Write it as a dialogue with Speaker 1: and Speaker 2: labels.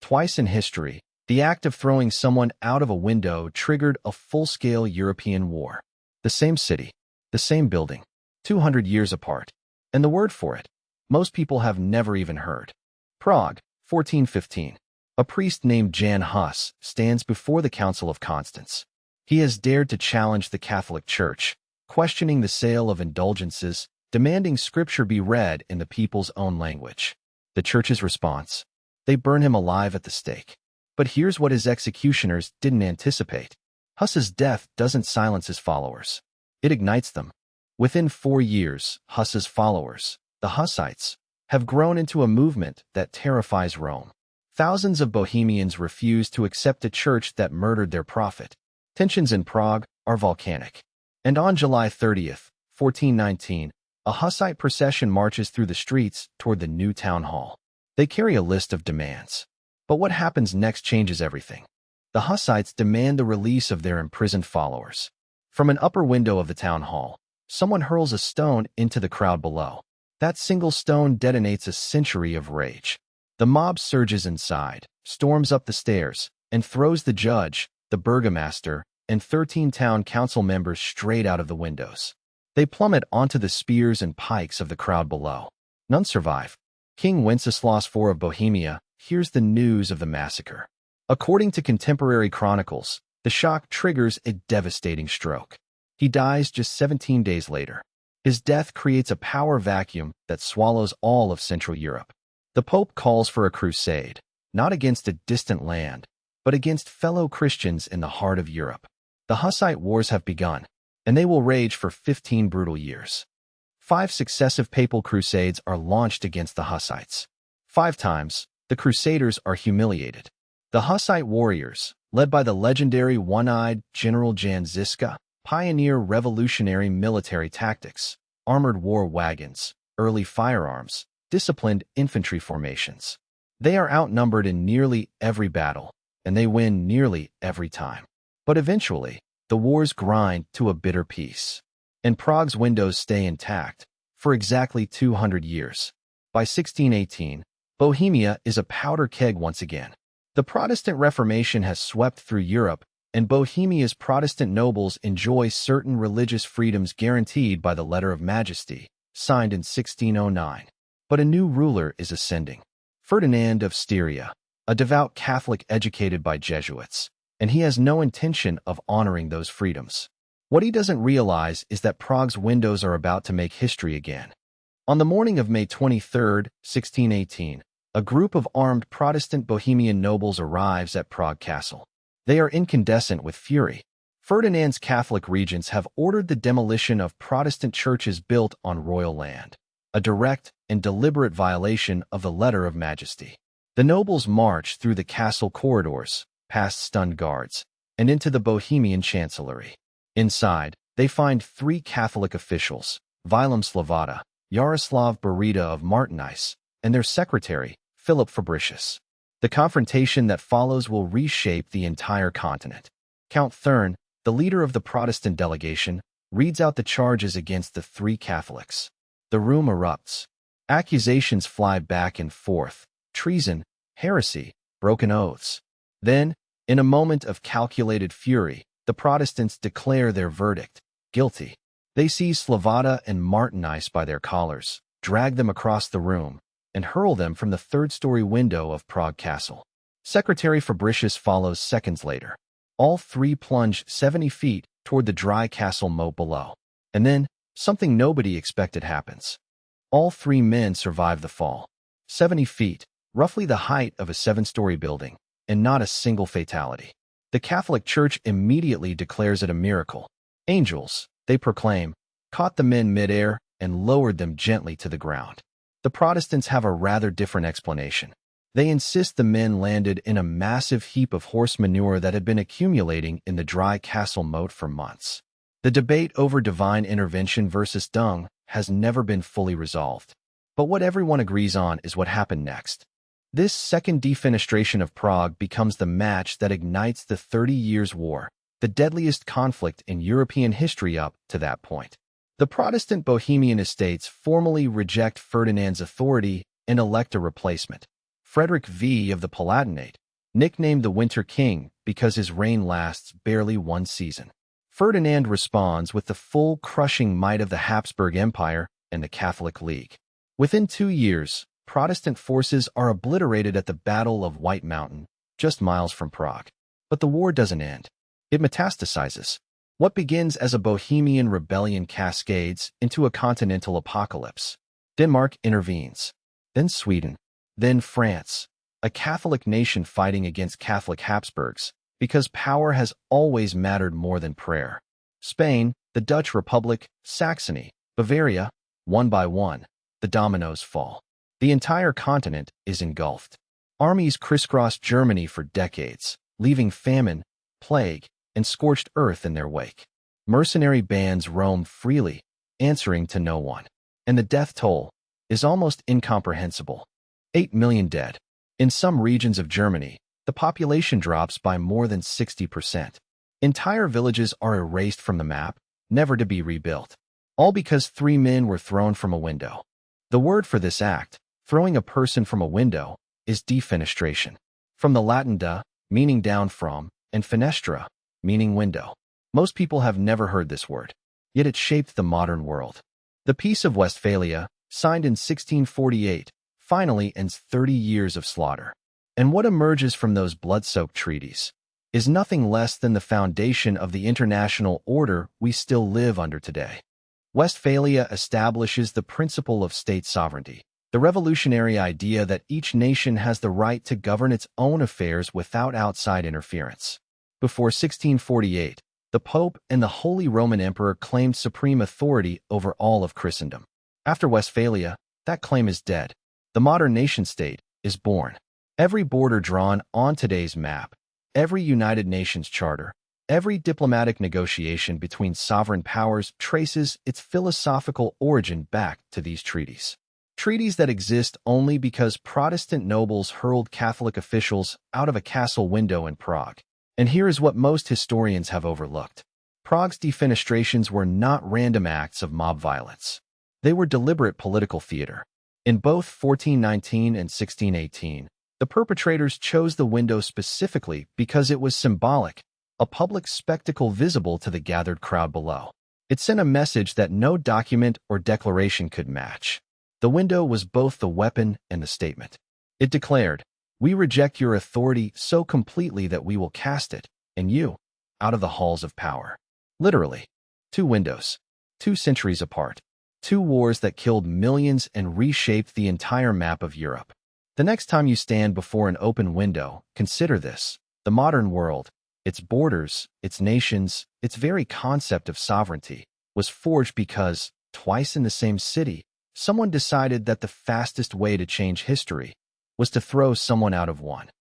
Speaker 1: Twice in history, the act of throwing someone out of a window triggered a full-scale European war. The same city, the same building, 200 years apart. And the word for it, most people have never even heard. Prague, 1415. A priest named Jan Hus stands before the Council of Constance. He has dared to challenge the Catholic Church, questioning the sale of indulgences, demanding scripture be read in the people's own language. The Church's response? They burn him alive at the stake. But here's what his executioners didn't anticipate. Hus's death doesn't silence his followers. It ignites them. Within 4 years, Hus's followers, the Hussites, have grown into a movement that terrifies Rome. Thousands of Bohemians refuse to accept a church that murdered their prophet. Tensions in Prague are volcanic. And on July 30th, 1419, a Hussite procession marches through the streets toward the new town hall. They carry a list of demands. But what happens next changes everything. The Hussites demand the release of their imprisoned followers. From an upper window of the town hall, someone hurls a stone into the crowd below. That single stone detonates a century of rage. The mob surges inside, storms up the stairs, and throws the judge, the burgomaster, and 13 town council members straight out of the windows. They plummet onto the spears and pikes of the crowd below. None survive. King Wenceslas IV of Bohemia hears the news of the massacre. According to contemporary chronicles, the shock triggers a devastating stroke. He dies just 17 days later. His death creates a power vacuum that swallows all of Central Europe. The Pope calls for a crusade, not against a distant land, but against fellow Christians in the heart of Europe. The Hussite Wars have begun, and they will rage for 15 brutal years. 5 successive papal crusades are launched against the Hussites. 5 times, the Crusaders are humiliated. The Hussite warriors, led by the legendary one-eyed General Jan Žižka, pioneer revolutionary military tactics, armored war wagons, early firearms, disciplined infantry formations. They are outnumbered in nearly every battle, and they win nearly every time. But eventually, the wars grind to a bitter peace. And Prague's windows stay intact for exactly 200 years. By 1618, Bohemia is a powder keg once again. The Protestant Reformation has swept through Europe, and Bohemia's Protestant nobles enjoy certain religious freedoms guaranteed by the Letter of Majesty, signed in 1609. But a new ruler is ascending. Ferdinand of Styria, a devout Catholic educated by Jesuits, and he has no intention of honoring those freedoms. What he doesn't realize is that Prague's windows are about to make history again. On the morning of May 23, 1618, a group of armed Protestant Bohemian nobles arrives at Prague Castle. They are incandescent with fury. Ferdinand's Catholic regents have ordered the demolition of Protestant churches built on royal land, a direct and deliberate violation of the Letter of Majesty. The nobles march through the castle corridors, past stunned guards, and into the Bohemian chancellery. Inside, they find 3 Catholic officials, Vilém Slavata, Yaroslav Berida of Martinice, and their secretary, Philip Fabricius. The confrontation that follows will reshape the entire continent. Count Thurn, the leader of the Protestant delegation, reads out the charges against the 3 Catholics. The room erupts. Accusations fly back and forth: treason, heresy, broken oaths. Then, in a moment of calculated fury, the Protestants declare their verdict: guilty. They seize Slavata and Martinice by their collars, drag them across the room, and hurl them from the 3rd-story window of Prague Castle. Secretary Fabricius follows seconds later. All 3 plunge 70 feet toward the dry castle moat below. And then, something nobody expected happens. All 3 men survive the fall. 70 feet, roughly the height of a 7-story building, and not a single fatality. The Catholic Church immediately declares it a miracle. Angels, they proclaim, caught the men midair and lowered them gently to the ground. The Protestants have a rather different explanation. They insist the men landed in a massive heap of horse manure that had been accumulating in the dry castle moat for months. The debate over divine intervention versus dung has never been fully resolved. But what everyone agrees on is what happened next. This Second Defenestration of Prague becomes the match that ignites the 30 Years' War, the deadliest conflict in European history up to that point. The Protestant Bohemian estates formally reject Ferdinand's authority and elect a replacement. Frederick V of the Palatinate, nicknamed the Winter King because his reign lasts barely one season. Ferdinand responds with the full crushing might of the Habsburg Empire and the Catholic League. Within 2 years, Protestant forces are obliterated at the Battle of White Mountain, just miles from Prague. But the war doesn't end. It metastasizes. What begins as a Bohemian rebellion cascades into a continental apocalypse. Denmark intervenes. Then Sweden. Then France. A Catholic nation fighting against Catholic Habsburgs, because power has always mattered more than prayer. Spain, the Dutch Republic, Saxony, Bavaria. One by one, the dominoes fall. The entire continent is engulfed. Armies crisscross Germany for decades, leaving famine, plague, and scorched earth in their wake. Mercenary bands roam freely, answering to no one. And the death toll is almost incomprehensible. 8 million dead. In some regions of Germany, the population drops by more than 60%. Entire villages are erased from the map, never to be rebuilt. All because 3 men were thrown from a window. The word for this act, throwing a person from a window, is defenestration. From the Latin de, meaning down from, and fenestra, meaning window. Most people have never heard this word, yet it shaped the modern world. The Peace of Westphalia, signed in 1648, finally ends 30 years of slaughter. And what emerges from those blood-soaked treaties is nothing less than the foundation of the international order we still live under today. Westphalia establishes the principle of state sovereignty, the revolutionary idea that each nation has the right to govern its own affairs without outside interference. Before 1648, the Pope and the Holy Roman Emperor claimed supreme authority over all of Christendom. After Westphalia, that claim is dead. The modern nation-state is born. Every border drawn on today's map, every United Nations charter, every diplomatic negotiation between sovereign powers traces its philosophical origin back to these treaties. Treaties that exist only because Protestant nobles hurled Catholic officials out of a castle window in Prague. And here is what most historians have overlooked. Prague's defenestrations were not random acts of mob violence. They were deliberate political theater. In both 1419 and 1618, the perpetrators chose the window specifically because it was symbolic, a public spectacle visible to the gathered crowd below. It sent a message that no document or declaration could match. The window was both the weapon and the statement. It declared, "We reject your authority so completely that we will cast it, and you, out of the halls of power." Literally. 2 windows. 2 centuries apart. 2 wars that killed millions and reshaped the entire map of Europe. The next time you stand before an open window, consider this. The modern world, its borders, its nations, its very concept of sovereignty, was forged because, twice in the same city, someone decided that the fastest way to change history was to throw someone out of one.